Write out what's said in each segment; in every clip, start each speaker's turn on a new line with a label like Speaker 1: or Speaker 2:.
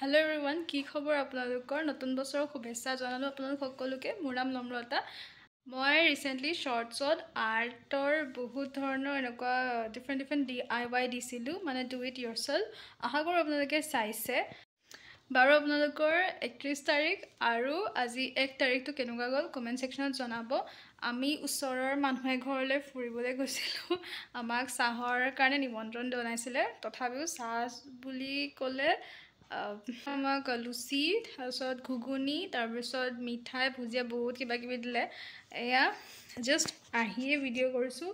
Speaker 1: Hello everyone, কি খবৰ আপোনালোকৰ নতুন বছৰৰ শুভেচ্ছা জনালো আপোনালোক সকলোকে মোৰ নাম নম্ৰতা মই ৰিসেন্টলি শৰ্টছত আৰ্টৰ বহুত ধৰণৰ এনেকুৱা ডিফাৰেন্ট DIY দিছিলো মানে ডু ইট ইয়োৰসেল্ফ আশা কৰো আপোনালোকে চাইছে বাৰু আপোনালোকৰ 31 তাৰিখ আৰু আজি 1 তাৰিখটো কেনেকুৱা গ'ল কমেন্ট সেকশনত জনাব আমি ওচৰৰ মানুহে ঘৰলৈ ফুৰিবলৈ গৈছিলো আমাক চাহৰ কাৰণে নিমন্ত্ৰণ জনাইছিলে তথাপিও চাহ বুলি ক'লে আমাক লুচি তাৰপিছত ঘুগুনি তাৰপিছত মিঠাই ভুজিয়া বহুত কিবা কিবি দিলে এয়া জাস্ট আহিয়ে ভিডিঅ' কৰিছো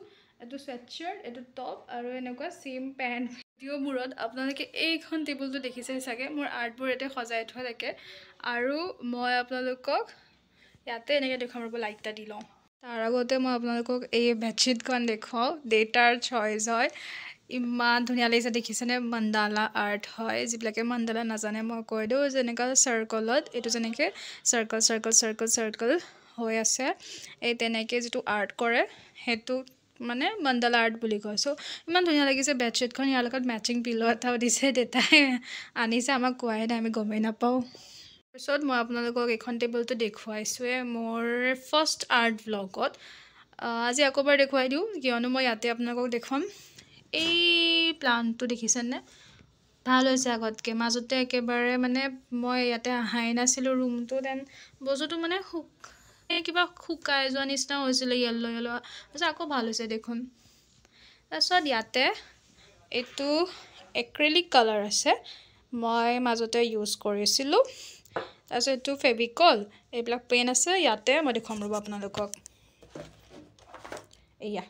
Speaker 1: এটো স্ৱেটশাৰ্ট এটো টপ আৰু এনেকুৱা সেম পেন্ট ভিডিঅ' মুৰত আপোনালোকে এইখন টেবুলটো দেখিছে চাগে মোৰ আৰ্টবোৰ এতে সজাই থোৱা থাকে আৰু মই আপোনালোকক ইয়াতে এনেকৈ দেখাম ৰব লাইটটা দি লওঁ তাৰ আগতে মই আপোনালোকক এই বেডশিটখন দেখাও ডেটাৰ চইজ হয় ইমান ধুনীয়া লাগিছে দেখিছেনে মণ্ডালা আৰ্ট হয় যিবিলাকে মণ্ডালা নাজানে মই কৈ দিওঁ যেনেকা সাৰ্কলত এটো যেনেকে সাৰ্কল সাৰ্কল সাৰ্কল সাৰ্কল হৈ আছে এই তেনেকে যেটো আৰ্ট কৰে হেতু মানে মণ্ডালা আৰ্ট বুলি কয় সো ইমান ধুনীয়া লাগিছে বেডশিটখন ইয়াৰ লগত ম্যাচিং পিলো এটাও দিছে দেতাই আনিছে আমাক কোৱাই নাই আমি গমেই নাপাও পিছত মই আপোনালোকক এখন টেবুলটো দেখুৱাইছোৱে মোৰ ফাৰ্ষ্ট আৰ্ট ব্লগত আজি আকবাৰ দেখুৱাই দিও কিয়নো মই ইয়াতে আপোনালোকক দেখুৱাম এই প্লান্টটো দেখিছেনে ভাল হৈছে আগতকে মাজতে একেবাৰে মানে মই ইয়াতে আহাই নাছিলো ৰুমটো দেন বজটো মানে কিবা খুকাই যোৱা নিচিনা হৈছিল ইয়েলো ইয়েলো আকৌ ভাল হৈছে দেখোন তাৰছত ইয়াতে এটো এক্ৰিলিক কালাৰ আছে মই মাজতে ইউজ কৰিছিলো তাৰছত এটো ফেভিকল এইবিলাক পেন আছে ইয়াতে মই দেখুৱাম ৰব আপোনালোকক এয়া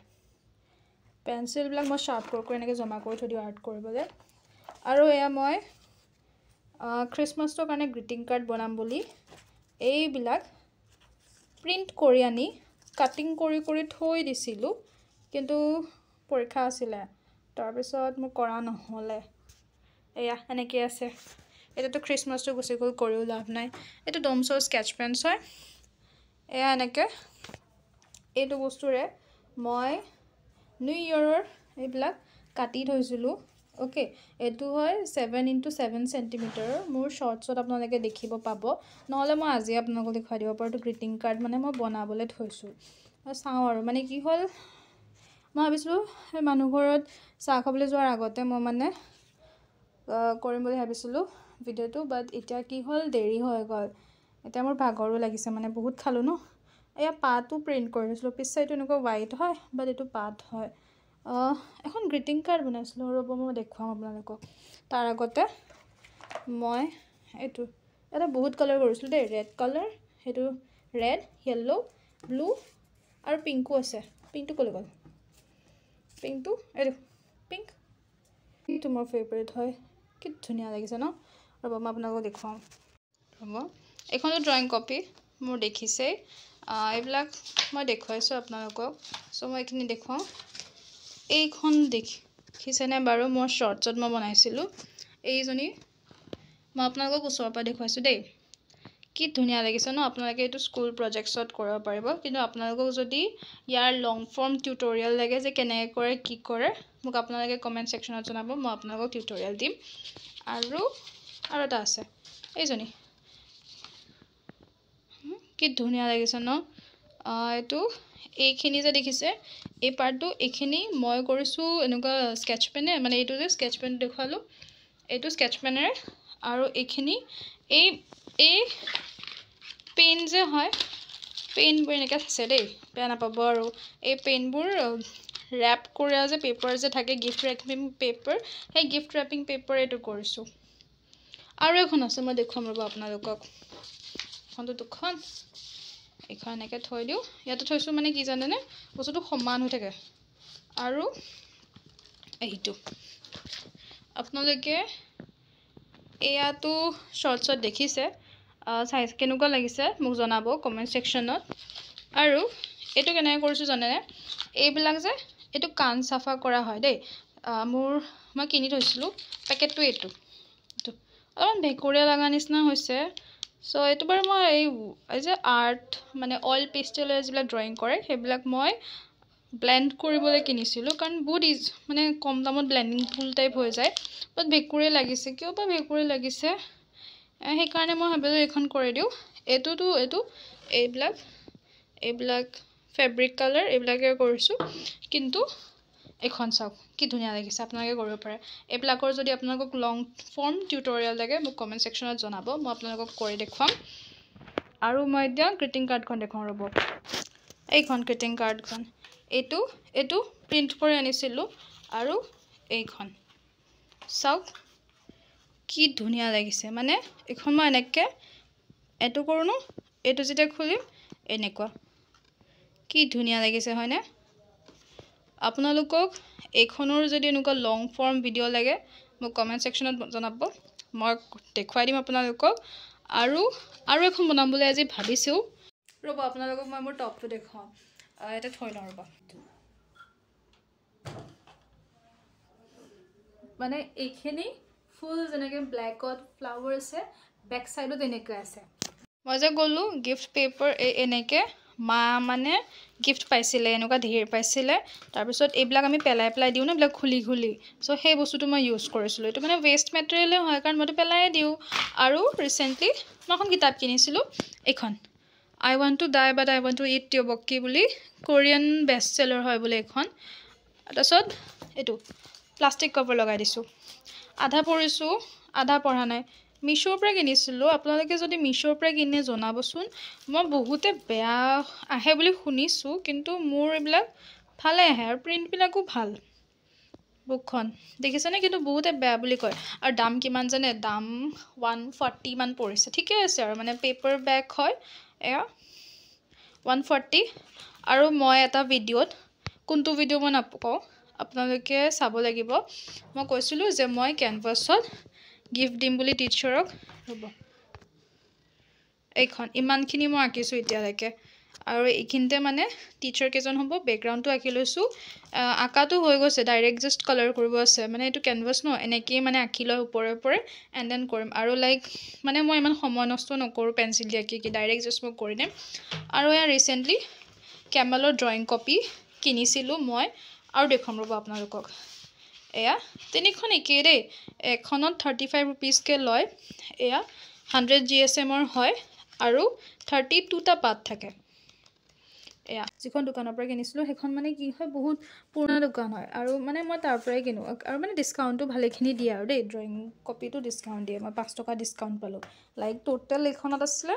Speaker 1: পেন্সিল বিলাক মই শাৰ্প কৰি এনেকৈ জমা কৰি থৈ দিও আৰ্ট কৰিবলৈ আৰু এয়া মই ক্ৰিসমাছৰ কাৰণে গ্ৰিটিং কাৰ্ড বনাম বুলি এইবিলাক প্ৰিন্ট কৰি আনি কাটিং কৰি থৈ দিছিলো কিন্তু পৰীক্ষা আছিল তাৰ পিছত মই কৰা নহলে এয়া এনেকৈ আছে এটাতো ক্ৰিসমাছটো গুছি গল কৰিও লাভ নাই এটো ডমছৰ স্কেচ পেন্স হয় এয়া এনেকৈ এইটো বস্তুৰে মই নিউ ইয়াৰৰ এইবিলাক কাটি থৈছিলো ওকে এটো হয় 7x7 সেন্টিমিটাৰ মোৰ শৰ্টছত আপোনালোকে দেখিব পাব নহলে মই আজি আপোনালোকক দেখাই দিব পাৰো গ্ৰিটিং কাৰ্ড মানে মই বনাবলৈ থৈছো চাও আৰু মানে কি হল মই ভাবিছিলো মানুহ ঘৰত চাহ খাবলৈ যোৱাৰ আগতে মই মানে কৰিম বুলি ভাবিছিলো ভিডিঅটো বাট এতিয়া কি হল দেৰি হৈ গল এতিয়া মোৰ ভাগৰো লাগিছে মানে বহুত খালো ন এয়া পাটো প্ৰিন্ট কৰিছিলো পিছ সাইডটো এনেকুৱা হোৱাইট হয় বাট এটো পাত হয় এখন গ্ৰিটিং কাৰ্ড বনাইছিলো ৰব মই দেখুৱাম আপোনালোকক তাৰ আগতে মই এটো এটা বহুত কালাৰ কৰিছিলো দে ৰেড কালাৰ হেতু ৰেড ইয়েলো ব্লু আৰু পিংকো আছে পিংকটো কলে গল পিংকটো এটো পিংক এটো মোৰ ফেভাৰিট হয় কি ধুনীয়া লাগিছে ন ৰব মই আপোনালোকক দেখুৱাম ৰব এখনো ড্ৰয়িং কপি মোৰ দেখিছে এইবিলাক মই দেখুৱাইছো আপোনালোকক সো মই এখিনি দেখুৱাম এইখন দেখিছেনে বাৰু মোৰ শৰ্টছত মই বনাইছিলো এইজনী মই আপোনালোকক ওচৰৰ পৰা দেখুৱাইছো দেই কি ধুনীয়া লাগিছে ন আপোনালোকে এটো স্কুল প্ৰজেক্টছত কৰিব পাৰিব কিন্তু আপোনালোকক যদি ইয়াৰ লং ফৰ্ম টিউটোৰিয়েল লাগে যে কেনেকৈ কৰে কি কৰে মোক আপোনালোকে কমেন্ট সেকশনত জনাব মই আপোনালোকক টিউটোৰিয়েল দিম আৰু এটা আছে এইজনী কি ধুনীয়া লাগিছে ন এটো এইখিনি যে দেখিছে এই পাৰ্টটো এইখিনি মই কৰিছো এনেকুৱা স্কেচ পেনে মানে এইটো যে স্কেচ পেন দেখালো এইটো স্কেচ পেনেৰে আৰু এইখিনি এই পেন যে হয় পেনবোৰ এনেকৈ আছে দেই বেয়া নাপাব আৰু এই পেনবোৰ ৰ্যাপ কৰা যে পেপাৰ যে থাকে গিফট ৰ্যাপিং পেপাৰ সেই গিফট ৰ্যাপিং পেপাৰ এটো কৰিছো আৰু এখন আছে মই দেখুৱাম ৰব আপোনালোকক খনটো দুখন এখন এনেকৈ থৈ দিও ইয়াতে থৈছো মানে কি জানেনে বস্তুটো সমান হৈ থাকে আৰু এইটো আপোনালোকে এয়াটো শৰ্টছত দেখিছে সাইজ কেনেকুৱা লাগিছে মোক জনাব কমেন্ট সেকশনত আৰু এটো কেনে কৰিছো জানেনে এইবিলাক যে এটো কান সাফা কৰা হয় দেই মই কিনি থৈছিলো পেকেটটো এটো অলপ ভেকুৰিয়া লাগা নিচিনা হৈছে সো এটো বাৰু মই এই যে আৰ্ট মানে অইল পেষ্টেল যিবিলাক ড্ৰয়িং কৰে সেইবিলাক মই ব্লেন্ড কৰিবলৈ কিনিছিলো কাৰণ বহুত মানে কম দামত ব্লেন্ডিং টুল টাইপ হৈ যায় বাট ভেকুৰিয়া লাগিছে কিয় বা ভেকুৰিয়া লাগিছে সেইকাৰণে মই ভাবিলোঁ এইখন কৰি দিওঁ এইবিলাক ফেব্ৰিক কালাৰ এইবিলাকে কৰিছোঁ কিন্তু এখন চাওক কি ধুনীয়া লাগিছে আপোনালোকে কৰিব পাৰে এইবিলাকৰ যদি আপোনালোকক লং ফৰ্ম টিউটৰিয়েল লাগে মোক কমেণ্ট ছেকশ্যনত জনাব মই আপোনালোকক কৰি দেখুৱাম আৰু মই এতিয়া গ্ৰিটিং কাৰ্ডখন দেখুৱাম ৰ'ব এইখন গ্ৰিটিং কাৰ্ডখন এইটো প্ৰিণ্ট কৰি আনিছিলোঁ আৰু এইখন চাওক কি ধুনীয়া লাগিছে মানে এইখন মই এনেকৈ এইটো কৰোঁ ন এইটো যেতিয়া খুলিম এনেকুৱা কি ধুনীয়া লাগিছে হয়নে আপোনালোকক এইখনৰ যদি এনেকুৱা লং ফৰ্ম ভিডিঅ' লাগে মোক কমেণ্ট ছেকশ্যনত জনাব মই দেখুৱাই দিম আপোনালোকক আৰু এখন বনাবলৈ আজি ভাবিছোঁ ৰ'ব আপোনালোকক মই মোৰ টপটো দেখুৱাম এটা থৈ লওঁ ৰ'ব মানে এইখিনি ফুল যেনেকৈ ব্লেকত ফ্লাৱাৰ আছে বেক চাইডত এনেকৈ আছে মই যে গ'লোঁ গিফ্ট পেপাৰ এনেকৈ মা মানে গিফ্ট পাইছিলে এনেকুৱা ধেৰ পাইছিলে তাৰপিছত এইবিলাক আমি পেলাই দিওঁ ন এইবিলাক খুলি চ' সেই বস্তুটো মই ইউজ কৰিছিলোঁ এইটো মানে ৱেষ্ট মেটেৰিয়েলে হয় কাৰণ মইতো পেলাই দিওঁ আৰু ৰিচেণ্টলি মই এখন কিতাপ কিনিছিলোঁ এইখন I want to die but I want to eat tteokbokki বুলি কোৰিয়ান বেষ্ট চেলাৰ হয় বোলে এইখন তাৰপিছত এইটো প্লাষ্টিক কভাৰ লগাই দিছোঁ আধা পঢ়িছোঁ আধা পঢ়া নাই মিছোৰ পৰা কিনিছিলোঁ আপোনালোকে যদি মিছোৰ পৰা কিনে জনাবচোন মই বহুতে বেয়া আহে বুলি শুনিছোঁ কিন্তু মোৰ এইবিলাক ভালে আহে আৰু প্ৰিণ্টবিলাকো ভাল বুকখন দেখিছেনে কিন্তু বহুতে বেয়া বুলি কয় আৰু দাম কিমান জানে দাম 140 মান পৰিছে ঠিকে আছে আৰু মানে পেপাৰ বেগ হয় এয়া 140 আৰু মই এটা ভিডিঅ'ত কোনটো ভিডিঅ' মই নকওঁ আপোনালোকে চাব লাগিব মই কৈছিলোঁ যে মই কেনভাছত গিফ্ট দিম বুলি টিচাৰক ৰ'ব এইখন ইমানখিনি মই আঁকিছোঁ এতিয়ালৈকে আৰু এইখিনিতে মানে টিচাৰ কেইজন হ'ব বেকগ্ৰাউণ্ডটো আঁকি লৈছোঁ আঁকাটো হৈ গৈছে ডাইৰেক্ট জাষ্ট কালাৰ কৰিব আছে মানে এইটো কেনভাছ ন এনেকৈয়ে মানে আঁকি লয় ওপৰে এণ্ড দেন কৰিম আৰু লাইক মানে মই ইমান সময় নষ্ট নকৰোঁ পেঞ্চিল দি আঁকি ডাইৰেক্ট জাষ্ট মই কৰি দিম আৰু এয়া ৰিচেণ্টলি কেমেলৰ ড্ৰয়িং কপি কিনিছিলোঁ মই আৰু দেখুৱাম ৰ'ব আপোনালোকক এয়া তিনিখন একেই দেই এখনত 35 ৰুপিজকৈ লয় এয়া 100 GSMৰ হয় আৰু 32টা পাত থাকে এয়া যিখন দোকানৰ পৰা কিনিছিলোঁ সেইখন মানে কি হয় বহুত পুৰণা দোকান হয় আৰু মানে মই তাৰ পৰাই কিনো আৰু মানে ডিছকাউণ্টটো ভালেখিনি দিয়ে আৰু দেই ড্ৰয়িং কপিটো ডিছকাউণ্ট দিয়ে মই 5 টকা ডিছকাউণ্ট পালোঁ লাইক টোটেল এইখনত আছিলে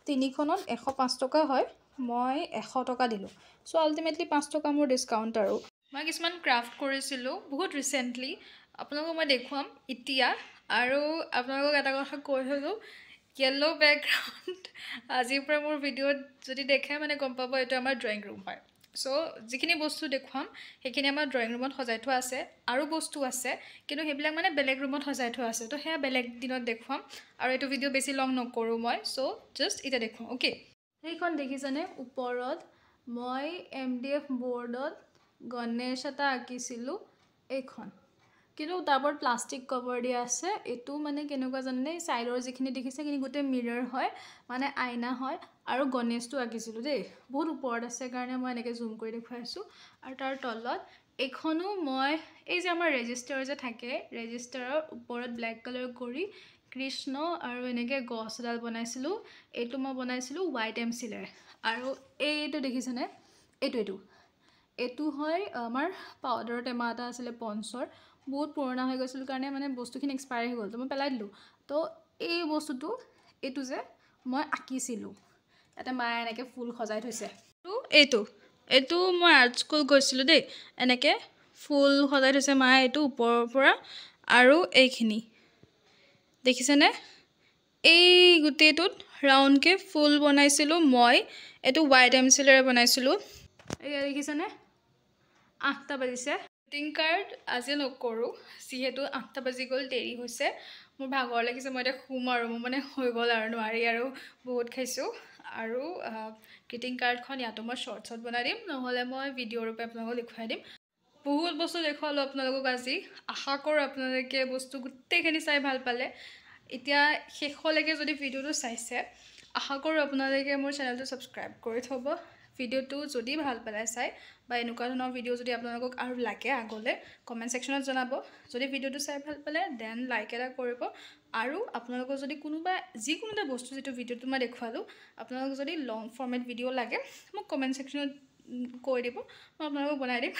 Speaker 1: তিনিখনত 105 টকা হয় মই 100 টকা দিলোঁ চ' আল্টিমেটলি 5 টকা মোৰ ডিছকাউণ্ট আৰু মই কিছুমান ক্ৰাফ্ট কৰিছিলোঁ বহুত ৰিচেণ্টলি আপোনালোকক মই দেখুৱাম এতিয়া আৰু আপোনালোকক এটা কথা কৈ থ'লোঁ য়েল্ল' বেকগ্ৰাউণ্ড আজিৰ পৰা মোৰ ভিডিঅ'ত যদি দেখে মানে গম পাব এইটো আমাৰ ড্ৰয়িং ৰুম হয় চ' যিখিনি বস্তু দেখুৱাম সেইখিনি আমাৰ ড্ৰয়িং ৰুমত সজাই থোৱা আছে আৰু বস্তু আছে কিন্তু সেইবিলাক মানে বেলেগ ৰুমত সজাই থোৱা আছে তো সেয়া বেলেগ দিনত দেখুৱাম আৰু এইটো ভিডিঅ' বেছি লং নকৰোঁ মই চ' জাষ্ট এতিয়া দেখুৱাম অ'কে সেইখন দেখিছেনে ওপৰত মই MDF বৰ্ডত গণেশ এটা আঁকিছিলোঁ এইখন কিন্তু তাৰ ওপৰত প্লাষ্টিক কভাৰ দিয়া আছে এইটো মানে কেনেকুৱা জানে চাইডৰ যিখিনি দেখিছে সেইখিনি গোটেই মিৰৰ হয় মানে আইনা হয় আৰু গণেশটো আঁকিছিলোঁ দেই বহুত ওপৰত আছে কাৰণে মই এনেকৈ জুম কৰি দেখুৱাইছোঁ আৰু তাৰ তলত এইখনো মই এই যে আমাৰ ৰেজিষ্টাৰ যে থাকে ৰেজিষ্টাৰৰ ওপৰত ব্লেক কালাৰ কৰি কৃষ্ণ আৰু এনেকৈ গছ এডাল বনাইছিলোঁ এইটো মই বনাইছিলোঁ হোৱাইট এমচিলেৰে আৰু এইটো দেখিছেনে এইটো হয় আমাৰ পাউডাৰ টেমা এটা আছিলে পন্সৰ বহুত পুৰণা হৈ গৈছিল কাৰণে মানে বস্তুখিনি এক্সপায়াৰ হৈ গ'ল তো মই পেলাই দিলোঁ তো এই বস্তুটো এইটো যে মই আঁকিছিলোঁ ইয়াতে মায়ে এনেকৈ ফুল সজাই থৈছে এইটো মই আৰ্ট স্কুল গৈছিলোঁ দেই এনেকৈ ফুল সজাই থৈছে মায়ে এইটো ওপৰৰ পৰা আৰু এইখিনি দেখিছেনে এই গোটেইটোত ৰাউণ্ডকৈ ফুল বনাইছিলোঁ মই এইটো হোৱাইট এমচিলেৰে বনাইছিলোঁ এয়া দেখিছেনে 8টা বাজিছে গ্ৰিটিং কাৰ্ড আজি নকৰোঁ যিহেতু 8টা বাজি গ'ল দেৰি হৈছে মোৰ ভাগৰ লাগিছে মই এতিয়া শুম আৰু মোৰ মানে হৈ গ'ল আৰু নোৱাৰি আৰু বহুত খাইছোঁ আৰু গ্ৰিটিং কাৰ্ডখন ইয়াতো মই শ্বৰ্টছত বনাই দিম নহ'লে মই ভিডিঅ' ৰূপে আপোনালোকক দেখুৱাই দিম বহুত বস্তু দেখুৱালোঁ আপোনালোকক আজি আশা কৰোঁ আপোনালোকে বস্তু গোটেইখিনি চাই ভাল পালে এতিয়া শেষলৈকে যদি ভিডিঅ'টো চাইছে আশা কৰোঁ আপোনালোকে মোৰ চেনেলটো ছাবস্ক্ৰাইব কৰি থ'ব ভিডিঅ'টো যদি ভাল পালে চাই বা এনেকুৱা ধৰণৰ ভিডিঅ' যদি আপোনালোকক আৰু লাগে আগলৈ কমেণ্ট ছেকশ্যনত জনাব যদি ভিডিঅ'টো চাই ভাল পালে দেন লাইক এটা কৰিব আৰু আপোনালোকৰ যদি কোনোবা যিকোনো এটা বস্তু যেটো ভিডিঅ'টো মই দেখুৱালোঁ আপোনালোকক যদি লং ফৰ্মেট ভিডিঅ' লাগে মোক কমেণ্ট ছেকশ্যনত কৈ দিব মই আপোনালোকক বনাই দিম